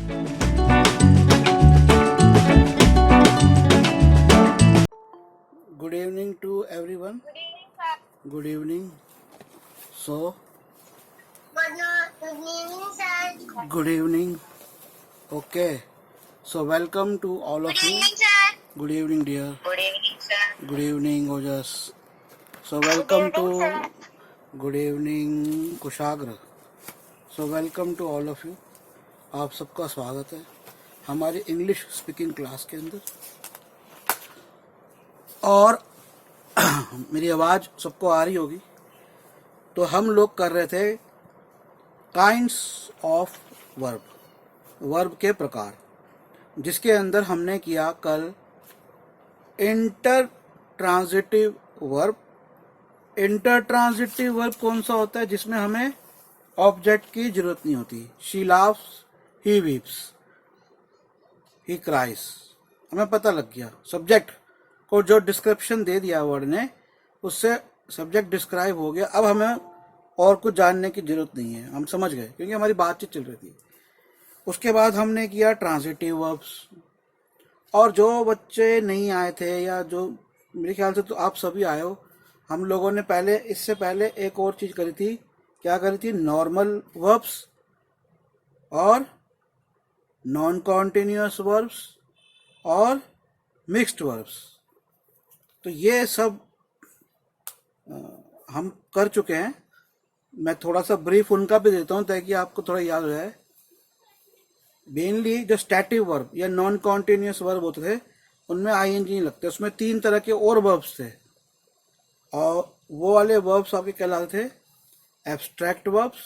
Good evening to everyone. Good evening, sir. Good evening. So, Good evening, sir. good evening. Okay. So, welcome to all of Good you. evening, sir. Good evening, dear. Good evening, sir. Good evening, Ojas. So, Good welcome evening, to. sir. Good evening, Kushagra. So, welcome to all of you. आप सबका स्वागत है हमारी English speaking class के अंदर. और मेरी आवाज़ सबको आ रही होगी. तो हम लोग कर रहे थे काइंड्स ऑफ वर्ब, वर्ब के प्रकार, जिसके अंदर हमने किया कल inter transitive verb. Inter transitive verb कौन सा होता है? जिसमें हमें ऑब्जेक्ट की जरूरत नहीं होती. She laughs, he weeps, he cries. हमें पता लग गया सब्जेक्ट को जो डिस्क्रिप्शन दे दिया वर्ड ने, उससे सब्जेक्ट डिस्क्राइब हो गया. अब हमें और कुछ जानने की जरूरत नहीं है, हम समझ गए क्योंकि हमारी बातचीत चल रही थी. उसके बाद हमने किया ट्रांजिटिव वर्ब्स. और जो बच्चे नहीं आए थे, या जो मेरे ख्याल से तो आप सभी आए हो, हम लोगों ने पहले, इससे पहले एक और चीज़ करी थी. क्या करी थी? नॉर्मल वर्ब्स और नॉन कॉन्टिन्यूअस वर्ब्स और मिक्स्ड वर्ब्स. तो ये सब हम कर चुके हैं. मैं थोड़ा सा ब्रीफ उनका भी देता हूँ ताकि आपको थोड़ा याद हो जाए. मेनली जो स्टैटिव वर्ब या नॉन कॉन्टिन्यूअस वर्ब होते थे, उनमें आईएनजी नहीं लगते. उसमें 3 तरह के और वर्ब्स थे, और वो वाले वर्ब्स आपके कहलाते थे एब्स्ट्रैक्ट वर्ब्स,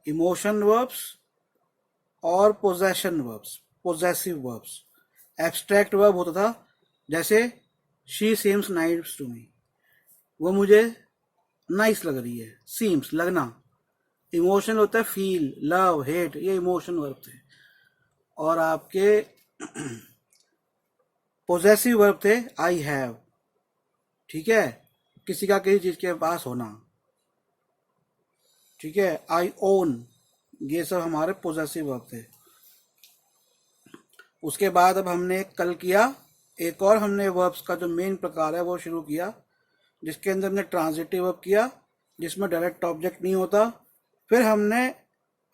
इमोशन वर्ब्स और possession verbs, possessive verbs. Abstract verb होता था जैसे she seems nice to me, वो मुझे नाइस लग रही है. सीम्स, लगना. इमोशन होता है फील, लव, हेट, ये इमोशन वर्ब थे. और आपके पोजेसिव वर्ब थे आई हैव. ठीक है, किसी का किसी चीज के पास होना. ठीक है, आई ओन, ये सब हमारे पोजेसिव वर्ब थे. उसके बाद अब हमने कल किया एक और, हमने वर्ब्स का जो मेन प्रकार है वो शुरू किया, जिसके अंदर हमने ट्रांजिटिव वर्ब किया, जिसमें डायरेक्ट ऑब्जेक्ट नहीं होता. फिर हमने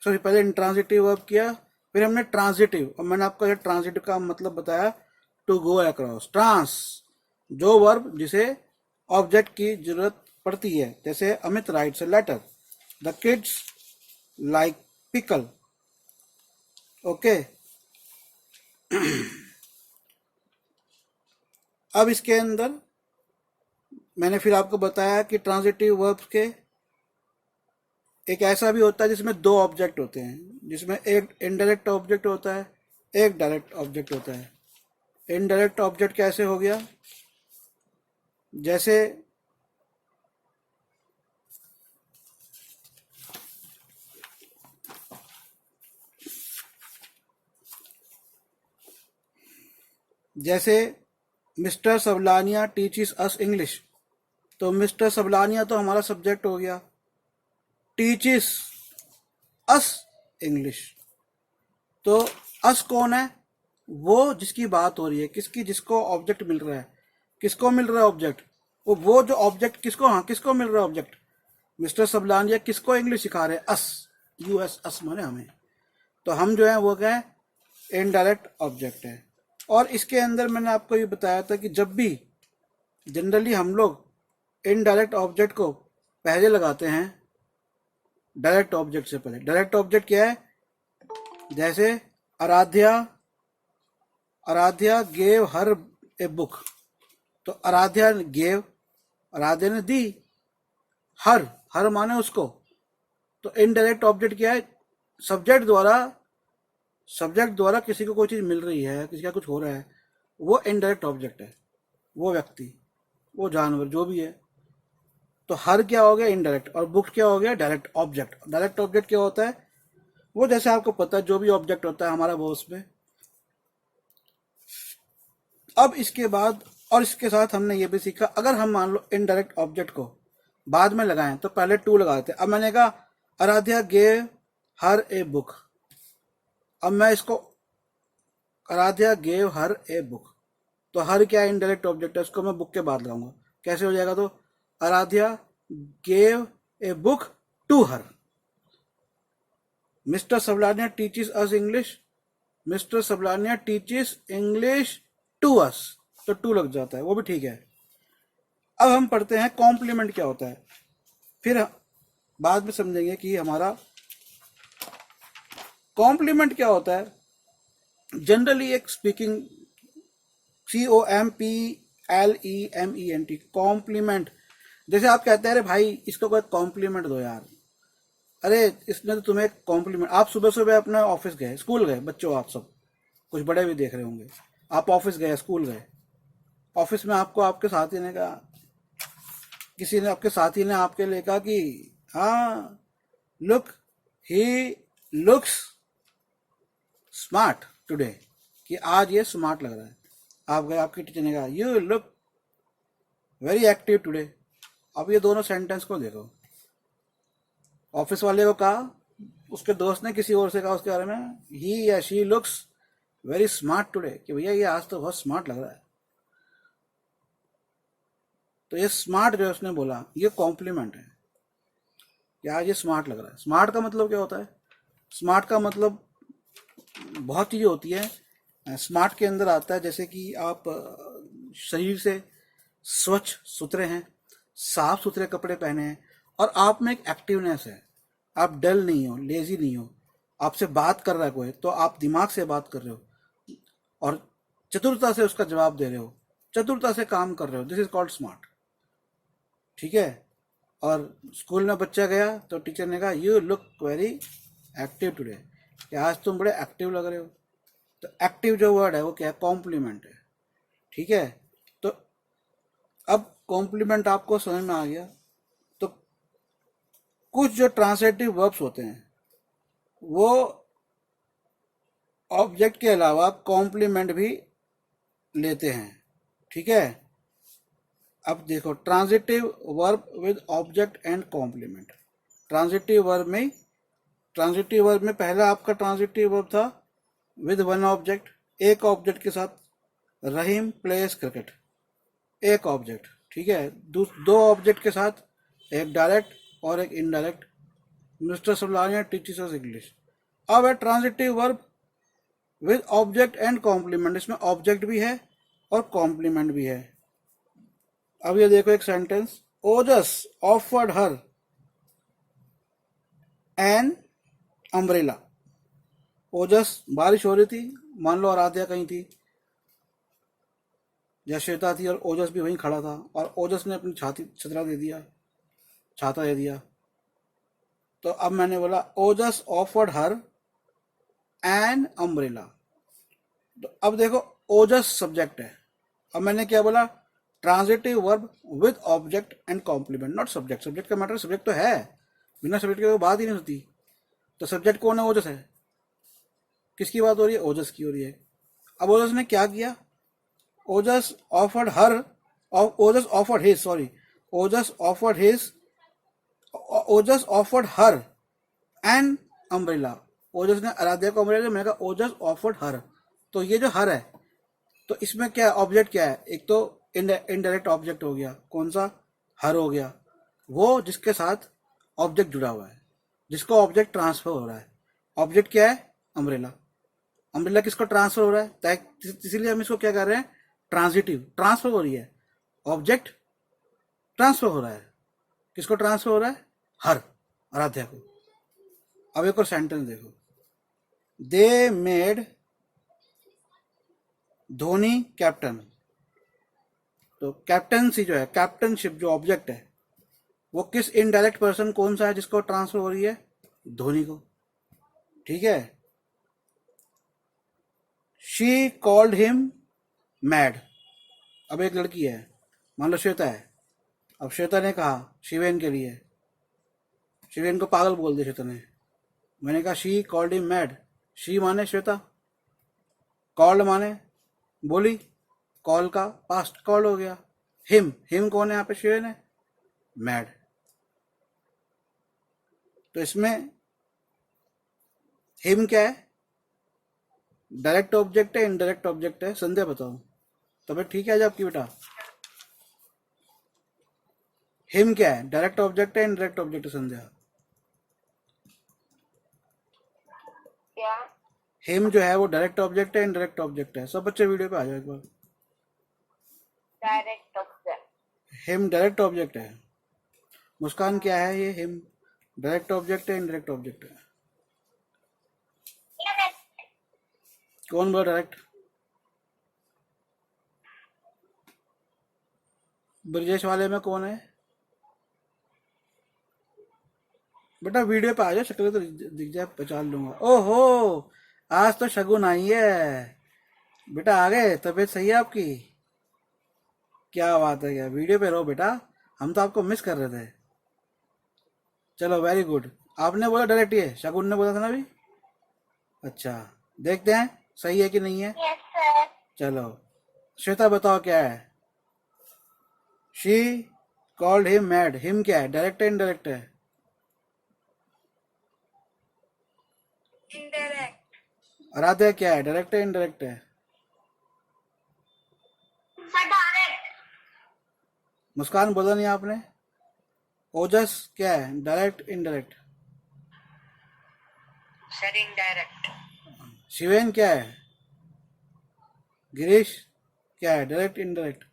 पहले इंट्रांजिटिव वर्ब किया, फिर हमने ट्रांजिटिव. और मैंने आपको ट्रांजिटिव का मतलब बताया, टू गो अक्रॉस. ट्रांस, जो वर्ब जिसे ऑब्जेक्ट की जरूरत पड़ती है. जैसे Amit writes a letter, the kids like pickle. Okay. अब इसके अंदर मैंने फिर आपको बताया कि ट्रांजिटिव वर्ब्स के एक ऐसा भी होता है जिसमें 2 ऑब्जेक्ट होते हैं, जिसमें एक इनडायरेक्ट ऑब्जेक्ट होता है, एक डायरेक्ट ऑब्जेक्ट होता है. इनडायरेक्ट ऑब्जेक्ट कैसे हो गया? जैसे जैसे मिस्टर सबलानिया टीचिस अस इंग्लिश. तो मिस्टर सबलानिया तो हमारा सब्जेक्ट हो गया. टीचिस अस इंग्लिश, तो अस कौन है? वो जिसकी बात हो रही है, किसकी, जिसको ऑब्जेक्ट मिल रहा है. किसको मिल रहा है ऑब्जेक्ट? वो जो ऑब्जेक्ट किसको, हाँ, किसको मिल रहा है ऑब्जेक्ट? मिस्टर सबलानिया किसको इंग्लिश सिखा रहे हैं? अस, यूएस, अस माने हमें. तो हम जो है वो क्या है? इनडायरेक्ट ऑब्जेक्ट है. और इसके अंदर मैंने आपको ये बताया था कि जब भी जनरली हम लोग इनडायरेक्ट ऑब्जेक्ट को पहले लगाते हैं डायरेक्ट ऑब्जेक्ट से पहले. डायरेक्ट ऑब्जेक्ट क्या है? जैसे Aaradhya, Aaradhya gave her a book. तो आराध्या गेव, आराध्या ने दी. हर, हर माने उसको. तो इनडायरेक्ट ऑब्जेक्ट क्या है? सब्जेक्ट द्वारा, सब्जेक्ट द्वारा किसी को कोई चीज मिल रही है, किसी का कुछ हो रहा है, वो इनडायरेक्ट ऑब्जेक्ट है. वो व्यक्ति, वो जानवर, जो भी है. तो हर क्या हो गया? इनडायरेक्ट. और बुक क्या हो गया? Direct object. डायरेक्ट ऑब्जेक्ट क्या होता है? वो जैसे आपको पता है जो भी ऑब्जेक्ट होता है हमारा वो उसमें. अब इसके बाद और इसके साथ हमने ये भी सीखा, अगर हम मान लो इनडायरेक्ट ऑब्जेक्ट को बाद में लगाएं तो पहले टू लगा देते. अब मैंने कहा Aaradhya gave her a book. अब मैं इसको, Aaradhya gave her a book, तो हर क्या इनडायरेक्ट ऑब्जेक्ट है, उसको मैं बुक के बाद लगाऊंगा। कैसे हो जाएगा? तो Aaradhya gave a book to her. Mister Sablania teaches us English, mister Sablania teaches English to us, तो टू लग जाता है, वो भी ठीक है। अब हम पढ़ते हैं कॉम्प्लीमेंट क्या होता है, फिर बाद में समझेंगे कि हमारा कॉम्प्लीमेंट क्या होता है। जनरली एक स्पीकिंग, COMPLEMENT, कॉम्प्लीमेंट। जैसे आप कहते हैं अरे भाई इसको कोई कॉम्प्लीमेंट दो यार, अरे इसने तो तुम्हें कॉम्प्लीमेंट। आप सुबह सुबह अपने ऑफिस गए, स्कूल गए, बच्चों आप सब, कुछ बड़े भी देख रहे होंगे, आप ऑफिस गए, स्कूल गए, ऑफिस में आपको आपके साथी ने कहा, किसी ने, आपके साथी ने आपके लिए कहा कि हाँ लुक, ही लुक्स स्मार्ट टुडे, कि आज ये स्मार्ट लग रहा है। आप गए, आपकी टीचर ने कहा you look very active today. अब ये दोनों सेंटेंस को देखो, ऑफिस वाले को कहा, उसके दोस्त ने किसी और से कहा उसके बारे में, ही या she looks very smart today, कि भैया ये आज तो बहुत स्मार्ट लग रहा है। तो ये स्मार्ट जो उसने बोला, ये कॉम्प्लीमेंट है कि आज ये स्मार्ट लग रहा है। स्मार्ट का मतलब क्या होता है? स्मार्ट का मतलब बहुत चीज़ें होती है। स्मार्ट के अंदर आता है जैसे कि आप शरीर से स्वच्छ सुथरे हैं, साफ सुथरे कपड़े पहने हैं, और आप में एक एक्टिवनेस है, आप डल नहीं हो, लेजी नहीं हो, आपसे बात कर रहा है कोई तो आप दिमाग से बात कर रहे हो और चतुरता से उसका जवाब दे रहे हो, चतुरता से काम कर रहे हो, दिस इज कॉल्ड स्मार्ट। ठीक है। और स्कूल में बच्चा गया तो टीचर ने कहा you look very active today, कि आज तुम बड़े एक्टिव लग रहे हो। तो एक्टिव जो वर्ड है वो क्या है? कॉम्प्लीमेंट है। ठीक है। तो अब कॉम्प्लीमेंट आपको समझ में आ गया। तो कुछ जो ट्रांसलेटिव वर्ब्स होते हैं वो ऑब्जेक्ट के अलावा कॉम्प्लीमेंट भी लेते हैं। ठीक है। अब देखो, transitive verb with object and complement. Transitive verb में पहला आपका ट्रांजिटिव वर्ब था विद वन ऑब्जेक्ट, एक ऑब्जेक्ट के साथ। रहीम प्लेस क्रिकेट, एक ऑब्जेक्ट। ठीक है। दो ऑब्जेक्ट के साथ, एक डायरेक्ट और एक indirect. Mister Sablania teaches us English. अब है transitive verb with object and complement, इसमें ऑब्जेक्ट भी है और कॉम्प्लीमेंट भी है। अब ये देखो एक sentence, Ojas offered her an umbrella. Ojas, बारिश हो रही थी, मान लो आराध्या कहीं थी या श्वेता थी और ओजस भी वहीं खड़ा था, और ओजस ने अपनी छतरा दे दिया, छाता दे दिया। तो अब मैंने बोला ओजस ऑफर्ड हर एन अम्ब्रेला। तो अब देखो ओजस सब्जेक्ट है, अब मैंने क्या बोला? Transitive verb with object and complement, not subject. Subject का मैटर, सब्जेक्ट तो है, बिना सब्जेक्ट के बात ही नहीं होती। तो सब्जेक्ट कौन है? ओजस है। किसकी बात हो रही है? ओजस की हो रही है। अब ओजस ने क्या किया? Ojas offered her, Ojas offered his, sorry, Ojas offered his, Ojas offered her an umbrella. Ojas ने आराध्या को अम्ब्रेला, मैंने कहा ओजस ऑफर्ड हर। तो ये जो हर है, तो इसमें क्या ऑब्जेक्ट क्या है? एक तो इनडायरेक्ट ऑब्जेक्ट हो गया, कौन सा? हर हो गया, वो जिसके साथ ऑब्जेक्ट जुड़ा हुआ है, जिसको ऑब्जेक्ट ट्रांसफर हो रहा है। ऑब्जेक्ट क्या है? अम्ब्रेला। अम्ब्रेला किसको ट्रांसफर हो रहा है? इसीलिए हम इसको क्या कर रहे हैं? ट्रांजिटिव, ट्रांसफर हो रही है, ऑब्जेक्ट ट्रांसफर हो रहा है। किसको ट्रांसफर हो रहा है? हर, आराध्या को। अब एक और सेंटेंस देखो, दे मेड धोनी कैप्टन। तो कैप्टनसी जो है, कैप्टनशिप जो ऑब्जेक्ट है, वो किस इनडायरेक्ट पर्सन, कौन सा है जिसको ट्रांसफर हो रही है? धोनी को। ठीक है। She called him mad. अब एक लड़की है, मान लो श्वेता है, अब श्वेता ने कहा शिवेन के लिए, शिवेन को पागल बोल दिया श्वेता ने। मैंने कहा she called him mad. She माने श्वेता, कॉल्ड माने बोली, कॉल का पास्ट कॉल हो गया। हिम कौन है यहाँ पे? शिवेन है। मैड, तो इसमें हिम क्या है? डायरेक्ट ऑब्जेक्ट है इनडायरेक्ट ऑब्जेक्ट है? संध्या बताओ। तबीयत ठीक है आज आपकी बेटा? हिम क्या है? डायरेक्ट ऑब्जेक्ट है इनडायरेक्ट ऑब्जेक्ट है संध्या? क्या? हिम जो है वो डायरेक्ट ऑब्जेक्ट है इनडायरेक्ट ऑब्जेक्ट है? सब बच्चे वीडियो पे आ जाओ एक बार। Direct object. Him direct object है। मुस्कान क्या है ये? हिम डायरेक्ट ऑब्जेक्ट है इनडायरेक्ट ऑब्जेक्ट है? कौन बोला डायरेक्ट? ब्रजेश वाले में कौन है बेटा? वीडियो पे आ जाओ, शक्ल तो दिख जाए, पहचान लूंगा। ओहो, आज तो शगुन आई है बेटा। आ गए? तबीयत सही है आपकी? क्या बात है, क्या वीडियो पे रहो बेटा, हम तो आपको मिस कर रहे थे। चलो वेरी गुड। आपने बोला डायरेक्ट, ये शगुन ने बोला था ना अभी। अच्छा, देखते हैं सही है कि नहीं है। Yes sir. चलो श्वेता बताओ क्या है? She called him mad. Him क्या है? डायरेक्ट है इनडायरेक्ट है? इनडायरेक्ट। आराध्या क्या है? डायरेक्ट है इनडायरेक्ट है? Sir direct. मुस्कान बोला नहीं आपने। ओजस क्या है? Direct indirect? Sir indirect. Shiven क्या है? गिरीश क्या है? Direct indirect?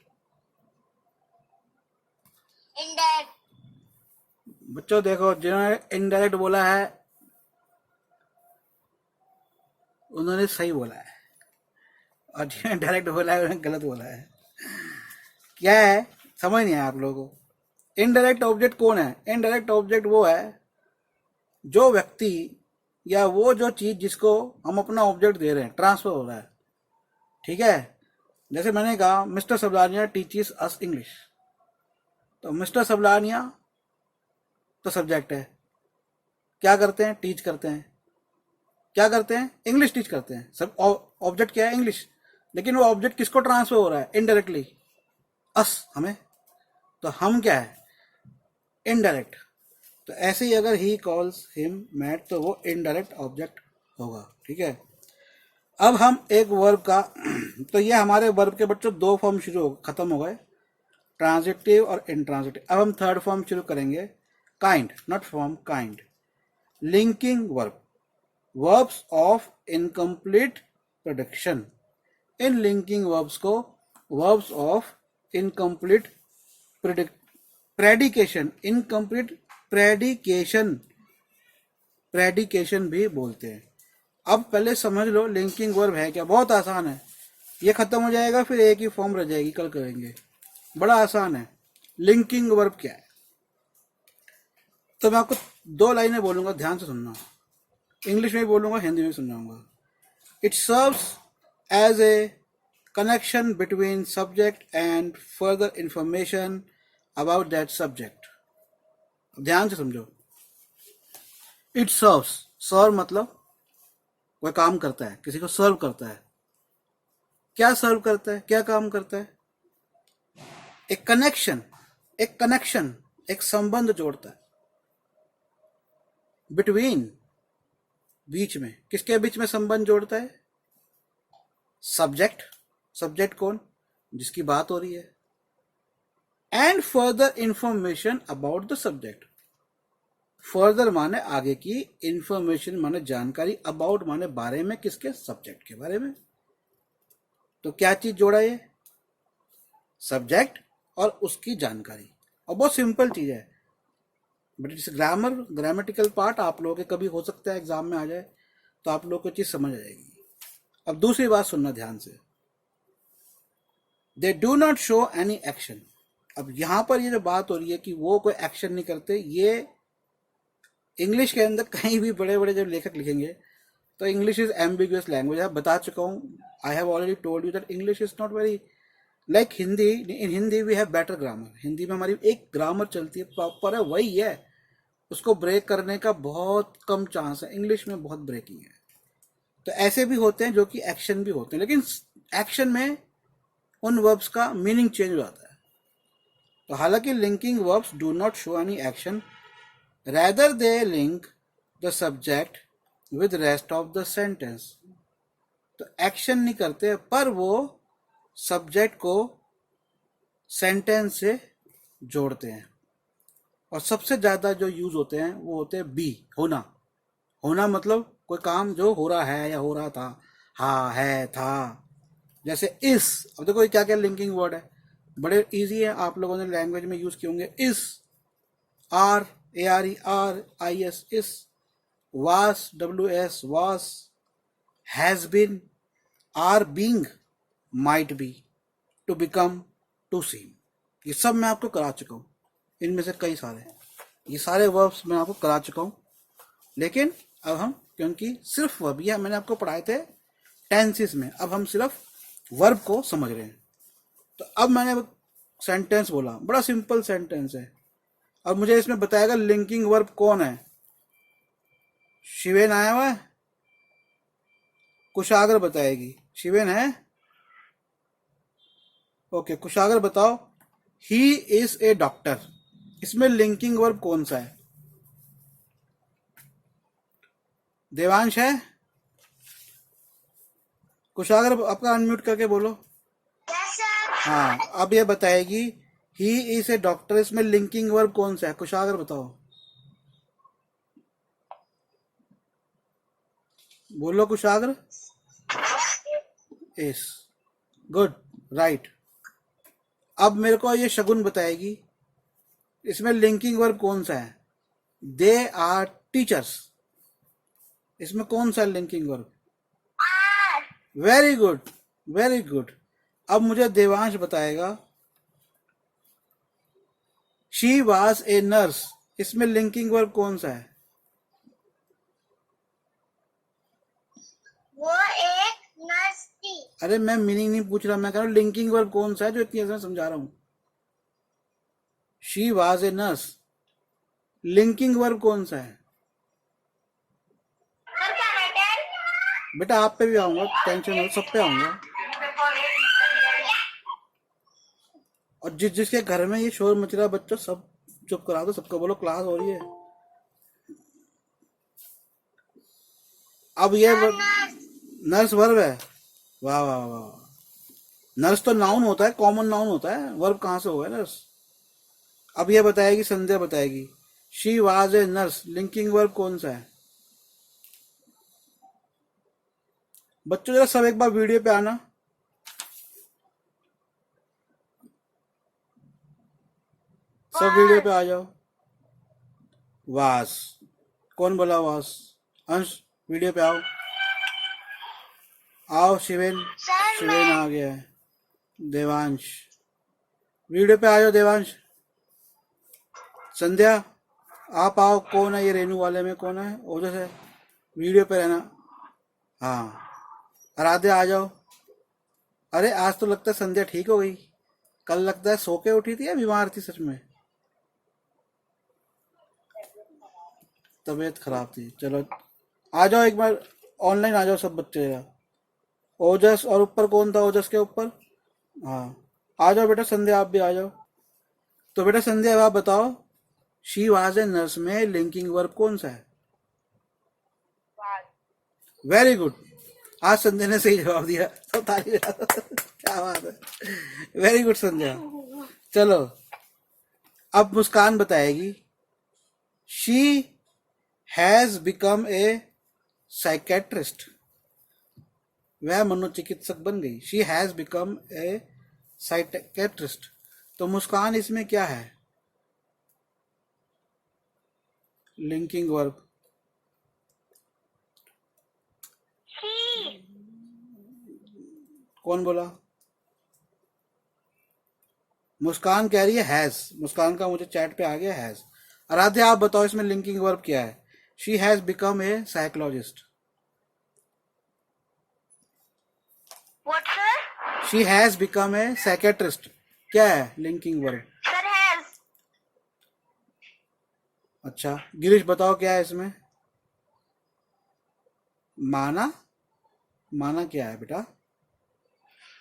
इनडायरेक्ट। बच्चों देखो, जिन्होंने इनडायरेक्ट बोला है उन्होंने सही बोला है, और जिन्होंने डायरेक्ट बोला है उन्होंने गलत बोला है। क्या है समझ नहीं आया आप लोगों को? इनडायरेक्ट ऑब्जेक्ट कौन है? इनडायरेक्ट ऑब्जेक्ट वो है जो व्यक्ति या वो जो चीज जिसको हम अपना ऑब्जेक्ट दे रहे हैं, ट्रांसफर हो रहा है। ठीक है, जैसे मैंने कहा mister Sablania teaches us English, तो मिस्टर सबलानिया तो सब्जेक्ट है। क्या करते हैं? टीच करते हैं। क्या करते हैं? इंग्लिश टीच करते हैं। सब ऑब्जेक्ट क्या है? इंग्लिश। लेकिन वो ऑब्जेक्ट किसको ट्रांसफर हो रहा है? इनडायरेक्टली अस, हमें। तो हम क्या है? इनडायरेक्ट। तो ऐसे ही अगर ही कॉल्स हिम मैड तो वो इनडायरेक्ट ऑब्जेक्ट होगा। ठीक है, अब हम एक वर्ब का तो ये हमारे वर्ब के बच्चों दो फॉर्म शुरू खत्म हो गए, ट्रांजिटिव और इंट्रांजिटिव। अब हम थर्ड फॉर्म शुरू करेंगे, kind, not form, kind. Linking verb, verbs of incomplete production. In linking verbs को वर्ब्स ऑफ इनकम्प्लीट प्रेडिकेशन, इनकम्प्लीट प्रेडिकेशन, प्रेडिकेशन भी बोलते हैं। अब पहले समझ लो लिंकिंग वर्ब है क्या। बहुत आसान है, ये खत्म हो जाएगा फिर एक ही फॉर्म रह जाएगी, कल करेंगे। बड़ा आसान है। लिंकिंग वर्ब क्या है? तो मैं आपको दो लाइनें बोलूंगा, ध्यान से सुनना। इंग्लिश में भी बोलूंगा, हिंदी में सुनाऊंगा। It serves as a connection between subject and further information about that subject. ध्यान से समझो। इट सर्व्स, सर्व मतलब कोई काम करता है, किसी को सर्व करता है। क्या सर्व करता है? क्या काम करता है? एक कनेक्शन, एक कनेक्शन, एक संबंध जोड़ता है बिटवीन, बीच में। किसके बीच में संबंध जोड़ता है? सब्जेक्ट, सब्जेक्ट कौन? जिसकी बात हो रही है। And further information about the subject. Further माने आगे की, इंफॉर्मेशन माने जानकारी, अबाउट माने बारे में, किसके? सब्जेक्ट के बारे में। तो क्या चीज जोड़ा ये? सब्जेक्ट और उसकी जानकारी। और बहुत सिंपल चीज है, but it's grammar, grammatical part आप लोगों के कभी हो सकता है एग्जाम में आ जाए, तो आप लोगों को चीज समझ आ जाएगी। अब दूसरी बात सुनना ध्यान से, they do not show any action. अब यहां पर ये जो बात हो रही है कि वो कोई एक्शन नहीं करते, ये इंग्लिश के अंदर कहीं भी बड़े बड़े जब लेखक लिखेंगे तो इंग्लिश इज एम्बिगुअस लैंग्वेज। आप बता चुका हूं, I have already told you that English is not very like Hindi. In Hindi we have better grammar. Hindi में हमारी एक ग्रामर चलती है, प्रॉपर है, वही है, उसको ब्रेक करने का बहुत कम चांस है। इंग्लिश में बहुत ब्रेकिंग है। तो ऐसे भी होते हैं जो कि एक्शन भी होते हैं, लेकिन एक्शन में उन वर्ब्स का मीनिंग चेंज हो जाता है। तो हालांकि linking verbs do not show any action, rather they link the subject with rest of the sentence। तो एक्शन नहीं करते, पर वो सब्जेक्ट को सेंटेंस से जोड़ते हैं। और सबसे ज्यादा जो यूज होते हैं वो होते हैं बी, होना। होना मतलब कोई काम जो हो रहा है या हो रहा था, हाँ है था। जैसे इस, अब देखो ये क्या क्या लिंकिंग वर्ड है, बड़े इजी है, आप लोगों ने लैंग्वेज में यूज किए होंगे। Is, are, A R E R I S, is. Was, W S, was. Has been, are being, might be, to become, to seem. ये सब मैं आपको करा चुका हूँ, इनमें से कई सारे, ये सारे वर्ब्स मैं आपको करा चुका हूँ। लेकिन अब हम, क्योंकि सिर्फ वर्ब, ये मैंने आपको पढ़ाए थे टेंसेस में, अब हम सिर्फ वर्ब को समझ रहे हैं। तो अब मैंने सेंटेंस बोला, बड़ा सिंपल सेंटेंस है। अब मुझे इसमें बताएगा लिंकिंग वर्ब कौन है। शिवेन आया हुआ है, कुशागर बताएगी। शिवेन है, ओके। कुशागर बताओ, ही इज ए डॉक्टर, इसमें लिंकिंग वर्ब कौन सा है? देवांश है? कुशागर आपका अनम्यूट करके बोलो। Yes, sir. हाँ, अब ये बताएगी ही इज ए डॉक्टर, इसमें लिंकिंग वर्ब कौन सा है? कुशागर बताओ, बोलो कुशागर। इस, गुड, राइट। अब मेरे को ये शगुन बताएगी, इसमें लिंकिंग वर्ब कौन सा है? दे आर टीचर्स, इसमें कौन सा linking verb? R. Very good, very good. अब मुझे देवांश बताएगा, शी वाज ए नर्स, इसमें लिंकिंग वर्ब कौन सा है? वो एक नर्स थी। अरे मैं मीनिंग नहीं पूछ रहा, मैं कह रहा हूँ लिंकिंग वर्ब कौन सा है, जो इतनी आसान समझा रहा हूँ। She was a nurse, linking verb कौन सा है? सर क्या बेटे? बेटा आप पे भी आऊंगा, टेंशन हो, सब पे आऊंगा। और जिसके घर में ये शोर मच रहा है, बच्चों सब चुप करा दो, सबको बोलो क्लास हो रही है। अब ये नर्स वर्ब है, वाह वाह वाह। नर्स तो नाउन होता है, कॉमन नाउन होता है, वर्ब कहाँ से होगा नर्स? अब ये बताएगी, संध्या बताएगी, she was a nurse, linking verb कौन सा है? बच्चों जरा सब एक बार वीडियो पे आना, सब वीडियो पे आ जाओ। वास, कौन बोला वास? अंश वीडियो पे आओ, आओ। शिवेन, सर शिवेन आ गया है। देवांश वीडियो पे आ जाओ, देवांश। संध्या आप आओ, कौन है ये रेनू वाले में, कौन है? ओजस है, वीडियो पे रहना। हाँ, आराध्या आ जाओ। अरे आज तो लगता है संध्या ठीक हो गई, कल लगता है सो के उठी थी या बीमार थी सच में? तबीयत खराब थी, चलो आ जाओ एक बार, ऑनलाइन आ जाओ सब बच्चे यार। ओजस, और ऊपर कौन था ओजस के ऊपर? हाँ, आ जाओ बेटा, संध्या आप भी आ जाओ। तो बेटा संध्या अब आप बताओ, शी वाज ए नर्स में लिंकिंग वर्ब कौन सा है? वेरी गुड, आज संध्या ने सही जवाब दिया, तो ताली बजाओ। क्या बात है, वेरी गुड संध्या। चलो अब मुस्कान बताएगी, she has become a psychiatrist, वह मनोचिकित्सक बन गई। She has become a psychiatrist, तो मुस्कान इसमें क्या है? Linking verb. He. कौन बोला? मुस्कान कह रही है हैज, मुस्कान का मुझे चैट पे आ गया हैज। आराध्या आप बताओ इसमें लिंकिंग वर्ब क्या है? She has become a psychologist, What, sir? She has become a psychiatrist, क्या है लिंकिंग वर्ब? Sir has. अच्छा गिरीश बताओ क्या है इसमें? माना, माना क्या है बेटा?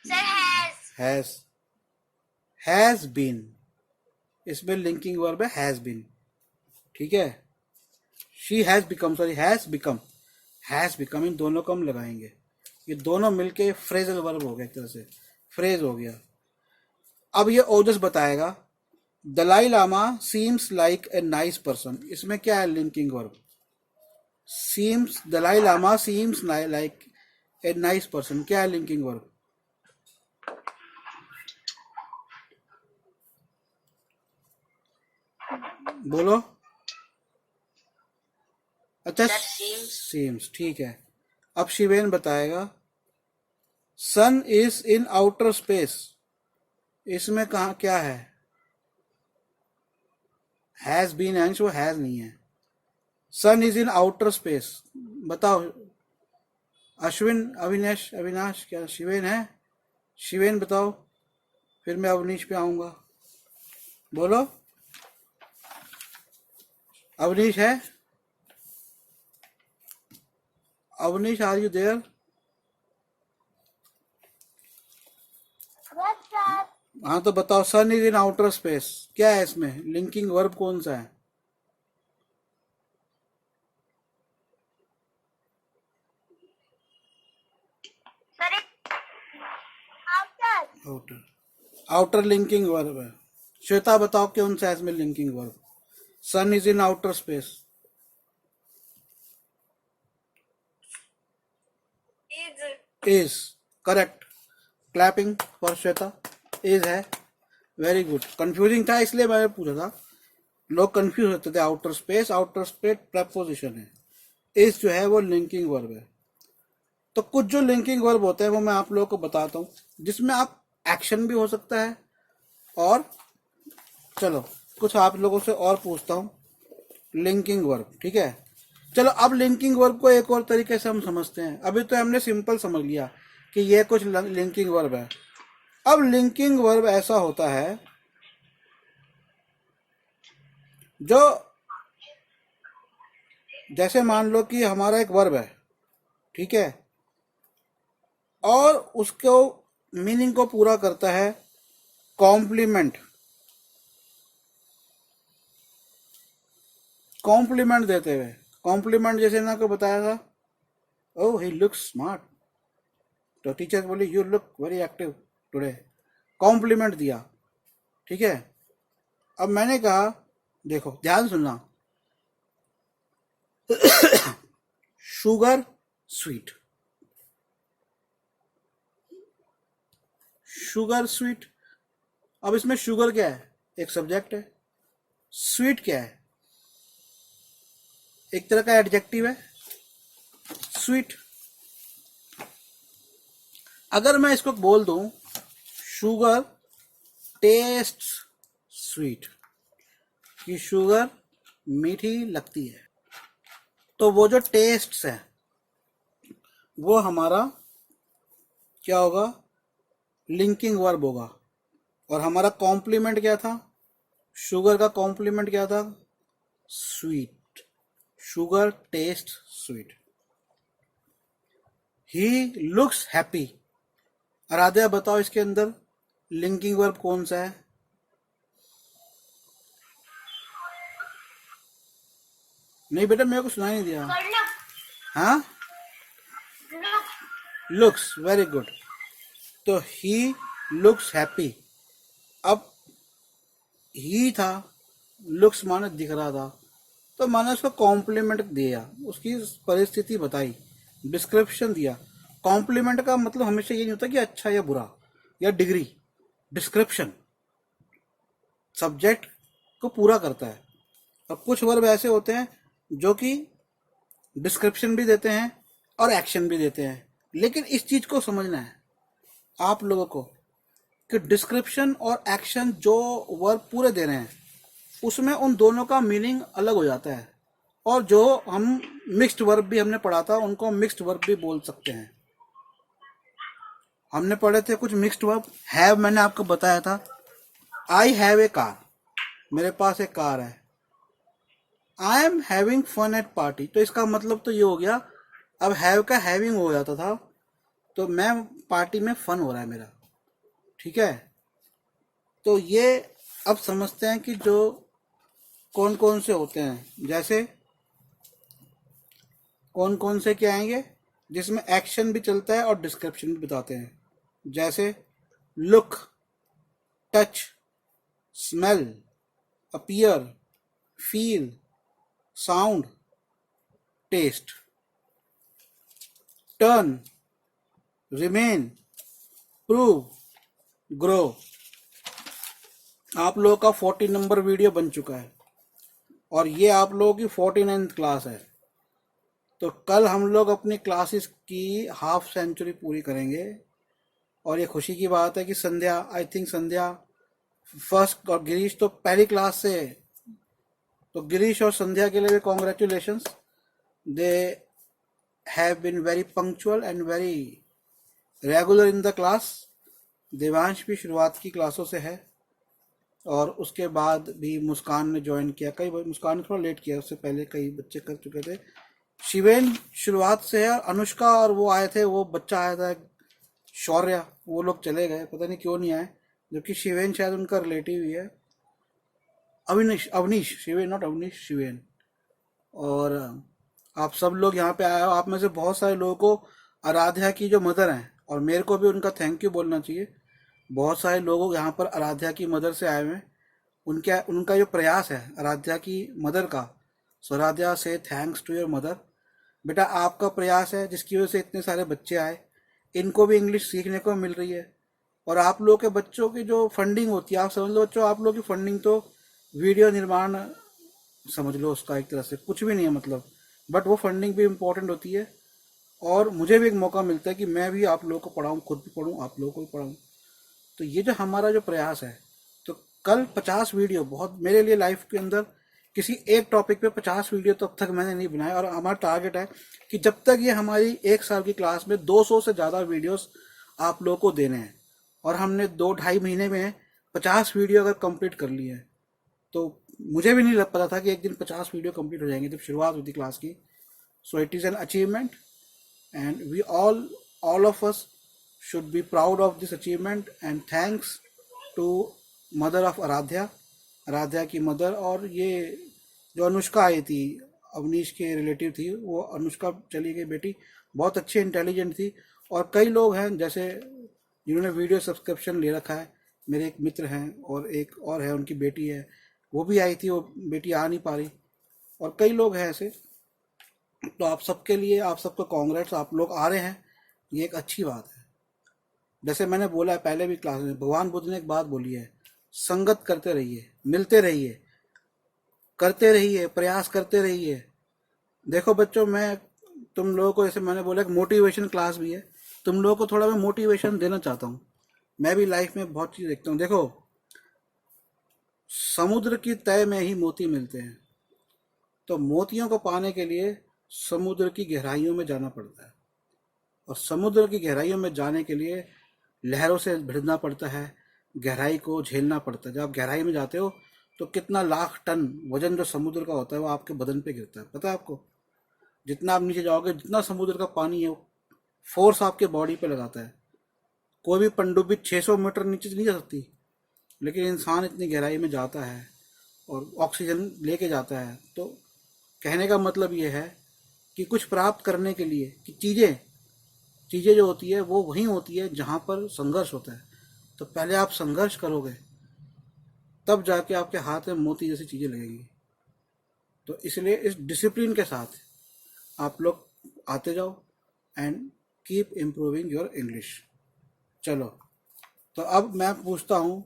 Sir has. हैज बीन, इसमें लिंकिंग वर्ब है हैज बीन, ठीक है। She has become, sorry has become, has become, इन दोनों को हम लगाएंगे, ये दोनों मिलके फ्रेजल वर्ब हो गया, एक तरह से फ्रेज हो गया। अब ये ओजस बताएगा Dalai Lama seems like a nice person, इसमें क्या है linking verb, seems, Dalai Lama seems like a nice person, क्या है लिंकिंग वर्ब? बोलो। अच्छा, सीम्स, ठीक है। अब शिवेन बताएगा सन इज इन आउटर स्पेस, इसमें कहा क्या है? हैज बीन एंड वो हैज नहीं है। सन इज इन आउटर स्पेस, बताओ अश्विन, अविनाश, अविनाश क्या शिवेन है? शिवेन बताओ, फिर मैं अवनीश पे आऊंगा। बोलो, अवनीश है? Avneesh, are you there? Yes, sir. हाँ तो बताओ sun is in outer space, क्या है इसमें लिंकिंग वर्ब कौन सा है? Sir, outer. Outer, outer linking verb है। श्वेता बताओ कौन सा है इसमें linking verb? Sun is in outer space, is correct, clapping for Shweta, is है, वेरी गुड। कंफ्यूजिंग था इसलिए मैंने पूछा था, लोग कंफ्यूज होते थे। आउटर स्पेस प्रपोजिशन है, इज जो है वो लिंकिंग वर्ब है। तो कुछ जो लिंकिंग वर्ब होते हैं वो मैं आप लोगों को बताता हूँ, जिसमें आप एक्शन भी हो सकता है। और चलो कुछ आप लोगों से और पूछता हूँ लिंकिंग वर्ब, ठीक है? चलो अब लिंकिंग वर्ब को एक और तरीके से हम समझते हैं। अभी तो हमने सिंपल समझ लिया कि ये कुछ लिंकिंग वर्ब है। अब लिंकिंग वर्ब ऐसा होता है जो, जैसे मान लो कि हमारा एक वर्ब है, ठीक है, और उसको मीनिंग को पूरा करता है कॉम्प्लीमेंट, कॉम्प्लीमेंट देते हुए। कॉम्प्लीमेंट जैसे ना को बताया था, ओह ही लुक्स स्मार्ट, तो टीचर बोली you look very active today, compliment दिया, ठीक है? अब मैंने कहा, देखो ध्यान सुनना, शुगर स्वीट, शुगर स्वीट। अब इसमें शुगर क्या है? एक सब्जेक्ट है। स्वीट क्या है? एक तरह का एडजेक्टिव है, स्वीट। अगर मैं इसको बोल दूं शुगर टेस्ट स्वीट, कि शुगर मीठी लगती है, तो वो जो टेस्ट है वो हमारा क्या होगा? लिंकिंग वर्ब होगा। और हमारा कॉम्प्लीमेंट क्या था? शुगर का कॉम्प्लीमेंट क्या था? Sweet, sugar taste sweet. He looks happy, Aradhya बताओ इसके अंदर लिंकिंग वर्ब कौन सा है? नहीं बेटा, मेरे को सुनाई नहीं दिया। हाँ, लुक्स, वेरी गुड। तो ही लुक्स हैप्पी, अब ही था, लुक्स माने दिख रहा था, तो मैंने उसको कॉम्प्लीमेंट दिया, उसकी परिस्थिति बताई, डिस्क्रिप्शन दिया। कॉम्प्लीमेंट का मतलब हमेशा ये नहीं होता कि अच्छा या बुरा या डिग्री, डिस्क्रिप्शन सब्जेक्ट को पूरा करता है। अब कुछ वर्ब ऐसे होते हैं जो कि डिस्क्रिप्शन भी देते हैं और एक्शन भी देते हैं, लेकिन इस चीज को समझना है आप लोगों को कि डिस्क्रिप्शन और एक्शन जो वर्ब पूरे दे रहे हैं उसमें उन दोनों का मीनिंग अलग हो जाता है। और जो हम मिक्स्ड वर्ब भी हमने पढ़ा था उनको मिक्स्ड वर्ब भी बोल सकते हैं। हमने पढ़े थे कुछ मिक्स्ड वर्ब। हैव मैंने आपको बताया था, आई हैव ए कार, मेरे पास एक कार है। I am having fun at party, तो इसका मतलब तो ये हो गया, अब हैव का हैविंग हो जाता था, तो मैं पार्टी में फन हो रहा है मेरा, ठीक है? तो ये अब समझते हैं कि जो कौन कौन से होते हैं, जैसे कौन कौन से क्या आएंगे? जिसमें एक्शन भी चलता है और डिस्क्रिप्शन भी बताते हैं, जैसे look, touch, smell, appear, feel, sound, taste, turn, remain, prove, grow. आप लोगों का 40 नंबर वीडियो बन चुका है और ये आप लोगों की 49th क्लास है। तो कल हम लोग अपनी क्लासेस की हाफ सेंचुरी पूरी करेंगे और ये खुशी की बात है कि संध्या, आई थिंक संध्या फर्स्ट और गिरीश तो पहली क्लास से है। तो गिरीश और संध्या के लिए भी congratulations, they have been very punctual and very regular in the class. Devansh भी शुरुआत की क्लासों से है और उसके बाद भी मुस्कान ने ज्वाइन किया। मुस्कान ने थोड़ा लेट किया, उससे पहले कई बच्चे कर चुके थे। शिवेन शुरुआत से है, अनुष्का और वो आए थे, वो बच्चा आया था शौर्य, वो लोग चले गए, पता नहीं क्यों नहीं आए, जबकि शिवेन शायद उनका रिलेटिव ही है। अवनीश शिवेन, नॉट अवनीश, शिवेन। और आप सब लोग यहाँ पे आए हो। आप में से बहुत सारे लोगों को आराध्या की जो मदर हैं, और मेरे को भी उनका थैंक यू बोलना चाहिए, बहुत सारे लोग यहाँ पर आराध्या की मदर से आए हुए हैं। उनका जो प्रयास है आराध्या की मदर का, सो आराध्या से थैंक्स टू योर मदर। बेटा आपका प्रयास है जिसकी वजह से इतने सारे बच्चे आए, इनको भी इंग्लिश सीखने को मिल रही है। और आप लोग के बच्चों की जो फंडिंग होती है, आप समझ लो बच्चों, आप लोग की फंडिंग तो वीडियो निर्माण समझ लो उसका एक तरह से कुछ भी नहीं है मतलब, बट वो फंडिंग भी इम्पोर्टेंट होती है। और मुझे भी एक मौका मिलता है कि मैं भी आप लोगों को पढ़ाऊँ, खुद भी पढ़ूँ, आप लोगों को भी पढ़ाऊँ। तो ये जो हमारा जो प्रयास है, तो कल 50 वीडियो बहुत मेरे लिए लाइफ के अंदर किसी एक टॉपिक पे 50 वीडियो तो अब तक मैंने नहीं बनाया। और हमारा टारगेट है कि जब तक ये हमारी एक साल की क्लास में 200 से ज़्यादा वीडियोस आप लोगों को देने हैं। और हमने 2-2.5 महीने में 50 वीडियो अगर कंप्लीट कर लिए हैं, तो मुझे भी नहीं लग पता था कि एक दिन 50 वीडियो कंप्लीट हो जाएंगे जब शुरुआत हुई थी क्लास की। So it is an achievement and we all of us should be proud of this achievement and thanks to mother of Aradhya की मदर। और ये जो अनुष्का आई थी, अवनीश के रिलेटिव थी, वो अनुष्का चली गई बेटी, बहुत अच्छी इंटेलिजेंट थी। और कई लोग हैं जैसे जिन्होंने वीडियो सब्सक्रिप्शन ले रखा है, मेरे एक मित्र हैं और एक और है, उनकी बेटी है, वो भी आई थी, वो बेटी आ नहीं पा रही, और कई लोग हैं ऐसे। तो आप सबके लिए, आप सबको कांग्रेट्स, आप लोग आ रहे हैं, ये एक अच्छी बात है। जैसे मैंने बोला है पहले भी क्लास में, भगवान बुद्ध ने एक बात बोली है, संगत करते रहिए, मिलते रहिए, करते रहिए, प्रयास करते रहिए। देखो बच्चों, मैं तुम लोगों को, जैसे मैंने बोला, एक मोटिवेशन क्लास भी है, तुम लोगों को थोड़ा मैं मोटिवेशन देना चाहता हूँ। मैं भी लाइफ में बहुत चीज़ देखता हूँ। देखो, समुद्र की तय में ही मोती मिलते हैं, तो मोतियों को पाने के लिए समुद्र की गहराइयों में जाना पड़ता है, और समुद्र की गहराइयों में जाने के लिए लहरों से भिड़ना पड़ता है, गहराई को झेलना पड़ता है। जब आप गहराई में जाते हो तो कितना लाख टन वजन जो समुद्र का होता है वो आपके बदन पे गिरता है, पता है आपको। जितना आप नीचे जाओगे, जितना समुद्र का पानी है, फोर्स आपके बॉडी पे लगाता है। कोई भी पनडुब्बी 600 मीटर नीचे नहीं जा सकती, लेकिन इंसान इतनी गहराई में जाता है और ऑक्सीजन लेके जाता है। तो कहने का मतलब ये है कि कुछ प्राप्त करने के लिए, कि चीज़ें जो होती है वो वहीं होती है जहाँ पर संघर्ष होता है। तो पहले आप संघर्ष करोगे, तब जाके आपके हाथ में मोती जैसी चीज़ें लगेंगी। तो इसलिए इस डिसिप्लिन के साथ आप लोग आते जाओ and keep improving your English. चलो, तो अब मैं पूछता हूँ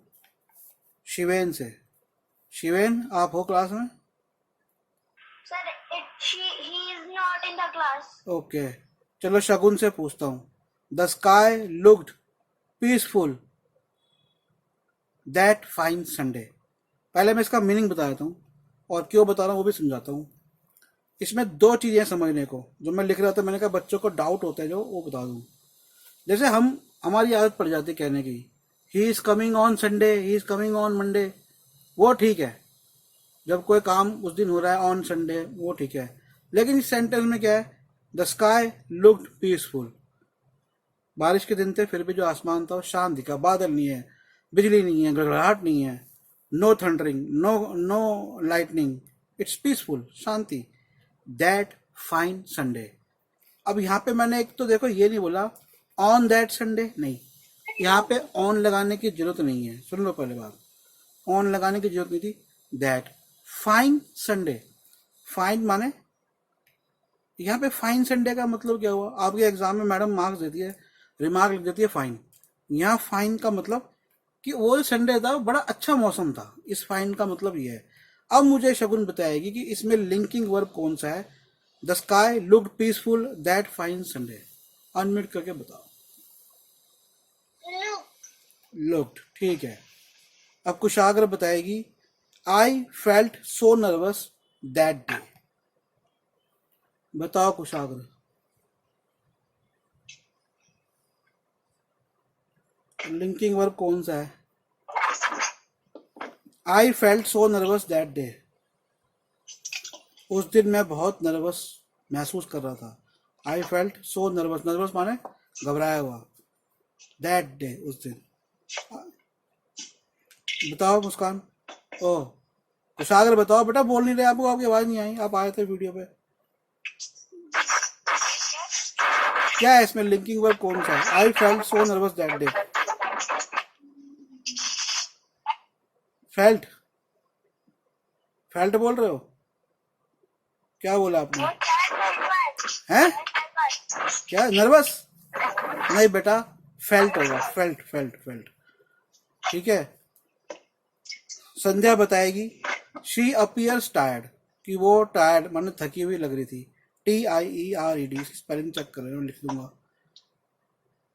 शिवेन से। शिवेन, आप हो क्लास में? Sir, he is not in the class. Okay, चलो शगुन से पूछता हूँ। The sky looked peaceful that fine Sunday. पहले मैं इसका मीनिंग बता देता हूँ और क्यों बता रहा हूँ वो भी समझाता हूँ। इसमें 2 चीज़ें समझने को, जो मैं लिख रहा था, मैंने कहा बच्चों को डाउट होता है जो, वो बता दूँ। जैसे हमारी आदत पड़ जाती है कहने की, he is coming on Sunday, he is coming on Monday, वो ठीक है, जब कोई काम उस दिन हो रहा है ऑन संडे, वो ठीक है। लेकिन इस सेंटेंस में क्या है, द स्काई लुक्ड पीसफुल, बारिश के दिन थे फिर भी जो आसमान था वो शांत दिखा, बादल नहीं है, बिजली नहीं है, गड़गड़ाहट नहीं है, no thundering, no lightning, it's peaceful, शांति। दैट फाइन संडे, अब यहाँ पे मैंने एक तो देखो ये नहीं बोला ऑन दैट संडे, नहीं, यहाँ पे ऑन लगाने की जरूरत नहीं है। सुन लो पहले बात, ऑन लगाने की जरूरत नहीं थी। दैट फाइन संडे, फाइन माने यहाँ पे फाइन संडे का मतलब क्या हुआ? आपके एग्जाम में मैडम मार्क्स देती है, रिमार्क लिख देती है फाइन। यहाँ फाइन का मतलब कि वो संडे था, बड़ा अच्छा मौसम था, इस फाइन का मतलब ये है। अब मुझे शगुन बताएगी कि इसमें लिंकिंग वर्ब कौन सा है। The sky looked peaceful that fine Sunday, unmute करके बताओ। Look. लुक्ड, ठीक है। अब कुशाग्र बताएगी I felt so nervous that day, बताओ कुशाग्र। लिंकिंग वर्ब कौन सा है? I felt so nervous that day, उस दिन मैं बहुत नर्वस महसूस कर रहा था। I felt so nervous, nervous माने घबराया हुआ, दैट डे उस दिन। बताओ मुस्कान, ओ कुशाग्र बताओ बेटा, बोल नहीं रहे, आपको आपकी आवाज नहीं आई, आप आए थे वीडियो पे। क्या है इसमें लिंकिंग वर्ब कौन सा है? I felt so nervous that day, felt, felt बोल रहे हो? क्या बोला आपने? हैं? क्या नर्वस? नहीं बेटा, फेल्ट होगा, फेल्ट फेल्ट फेल्ट, ठीक है। संध्या बताएगी शी अपीयर्स टायर्ड, कि वो टायर्ड माने थकी हुई लग रही थी। TIERED, स्पेलिंग चेक कर रहे हो, लिख दूंगा।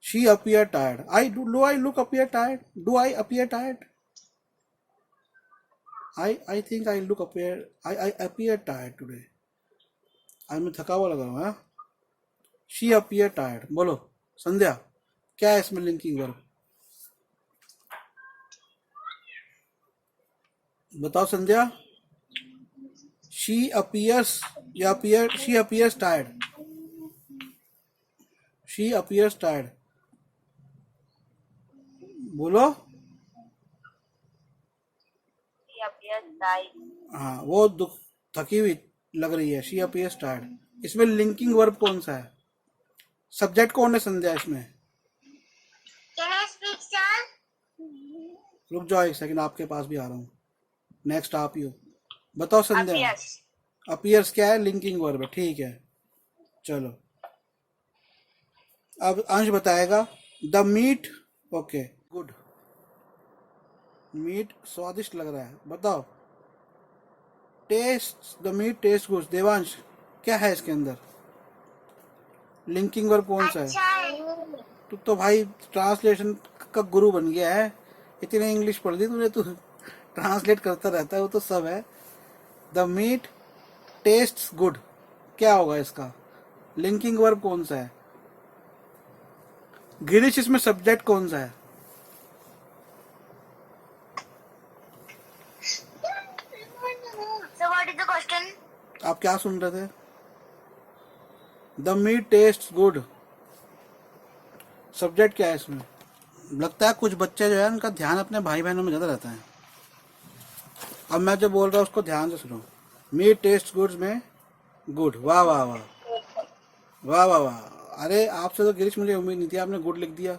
She appear tired, do I look appear tired, do I appear tired? I think I look I appear tired today, आज मैं थका हुआ लग रहा हूँ। हाँ, शी अपीयर टायर्ड, बोलो संध्या, क्या है इसमें लिंकिंग वर्ब? बताओ संध्या। शी अपीयर्स या she appears tired, she appears tired, बोलो। हाँ, वो थकी हुई लग रही है, शी अपीयर्स टायर्ड। इसमें लिंकिंग वर्ब कौन सा है? सब्जेक्ट कौन है संध्या इसमें? Can I speak, sir? रुक जाओ एक सेकंड, आपके पास भी आ रहा हूँ। नेक्स्ट आप ही हो, बताओ संध्या। अपीयर्स क्या है? लिंकिंग वर्ब है, ठीक है। चलो अब अंश बताएगा the meat, okay good, meat स्वादिष्ट लग रहा है, बताओ। Taste, the meat taste good, Devansh क्या है इसके अंदर? लिंकिंग वर्ब कौन सा है? अच्छा है। तू तो भाई ट्रांसलेशन का गुरु बन गया है, इतनी इंग्लिश पढ़ दी तूने, तू ट्रांसलेट करता रहता है, वो तो सब है। द मीट टेस्ट गुड, क्या होगा इसका? लिंकिंग वर्ब कौन सा है? गिरीश इसमें सब्जेक्ट कौन सा है? So what is the question? आप क्या सुन रहे थे? The meat taste good, subject क्या है इसमें? लगता है कुछ बच्चे जो है उनका ध्यान अपने भाई बहनों में ज्यादा रहता है। अब मैं जो बोल रहा हूँ उसको ध्यान से सुनो। मीट टेस्ट गुड में गुड, वाह वाह वाह वाह वाह वाह, अरे आपसे तो गिरीश मुझे उम्मीद नहीं थी, आपने गुड लिख दिया।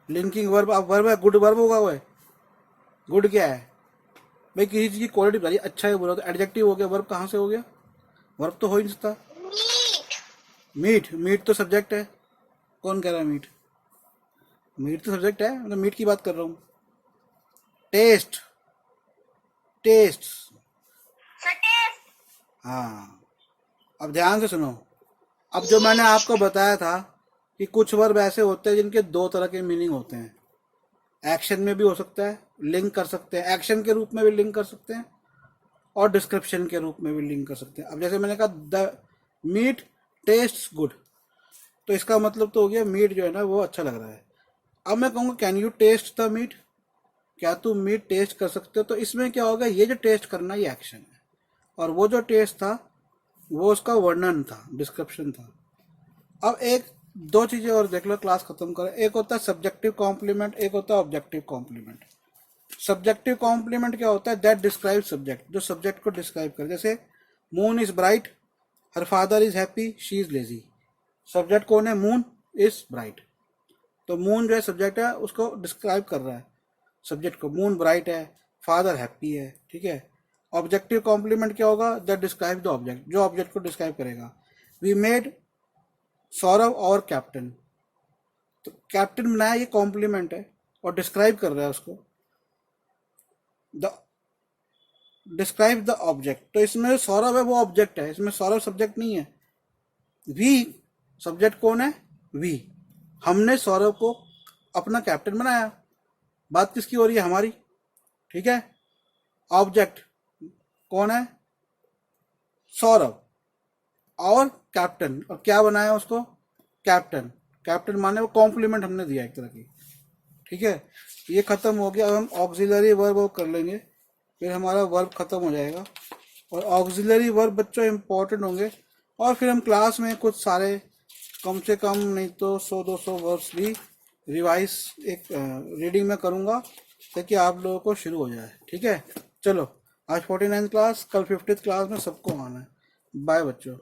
लिंकिंग वर्ब, अब वर्ब है, गुड वर्ब होगा वो है। गुड क्या है भाई? किसी चीज की क्वालिटी बताइए, अच्छा है बुरा, तो एडजेक्टिव हो गया, वर्ब कहाँ से हो गया? वर्ब तो हो ही नहीं सकता। Meat. मीट, मीट तो सब्जेक्ट है, कौन कह रहा है मीट? मीट तो सब्जेक्ट है, मतलब मीट की बात कर रहा हूँ। Taste, taste, So taste. हाँ। अब ध्यान से सुनो, अब जो मैंने आपको बताया था कि कुछ वर्ब ऐसे होते हैं जिनके दो तरह के मीनिंग होते हैं। एक्शन में भी हो सकता है, लिंक कर सकते हैं, एक्शन के रूप में भी लिंक कर सकते हैं और डिस्क्रिप्शन के रूप में भी लिंक कर सकते हैं। अब जैसे मैंने कहा द मीट टेस्ट गुड, तो इसका मतलब तो हो गया मीट जो है ना वो अच्छा लग रहा है। अब मैं कहूँगा can you taste the meat, क्या तुम मीट टेस्ट कर सकते हो? तो इसमें क्या होगा, ये जो टेस्ट करना ये एक्शन है, और वो जो टेस्ट था वो उसका वर्णन था, डिस्क्रिप्शन था। अब एक दो चीजें और देख लो, क्लास खत्म करें। एक होता है सब्जेक्टिव कॉम्प्लीमेंट, एक होता है ऑब्जेक्टिव कॉम्प्लीमेंट। सब्जेक्टिव कॉम्प्लीमेंट क्या होता है? दैट डिस्क्राइब सब्जेक्ट, जो सब्जेक्ट को डिस्क्राइब करे। जैसे moon is bright, her father is happy, she is lazy, subject कौन है? Moon is bright. तो मून जो है सब्जेक्ट है, उसको डिस्क्राइब कर रहा है सब्जेक्ट को। मून ब्राइट है, फादर हैप्पी है, ठीक है। ऑब्जेक्टिव कॉम्प्लीमेंट क्या होगा? दैट डिस्क्राइब द ऑब्जेक्ट, जो ऑब्जेक्ट को डिस्क्राइब करेगा। वी मेड सौरभ और कैप्टन, तो कैप्टन बनाया, ये कॉम्प्लीमेंट है और डिस्क्राइब कर रहा है उसको। द डिस्क्राइब द ऑब्जेक्ट, तो इसमें सौरभ है वो ऑब्जेक्ट है, इसमें सौरभ सब्जेक्ट नहीं है। वी सब्जेक्ट कौन है? वी। हमने सौरभ को अपना कैप्टन बनाया। बात किसकी हो रही है? हमारी, ठीक है। ऑब्जेक्ट कौन है? सौरभ। और कैप्टन, और क्या बनाया उसको? कैप्टन। कैप्टन माने वो कॉम्प्लीमेंट हमने दिया एक तरह की, ठीक है। ये खत्म हो गया। अब हम ऑक्सिलरी वर्ब कर लेंगे, फिर हमारा वर्ब खत्म हो जाएगा। और ऑक्सिलरी वर्ब बच्चों इंपॉर्टेंट होंगे, और फिर हम क्लास में कुछ सारे कम से कम नहीं तो 100-200 वर्ब्स भी रिवाइज एक रीडिंग में करूँगा, ताकि आप लोगों को शुरू हो जाए, ठीक है। चलो, आज 49th क्लास, कल 50th क्लास में सबको आना है। बाय बच्चों।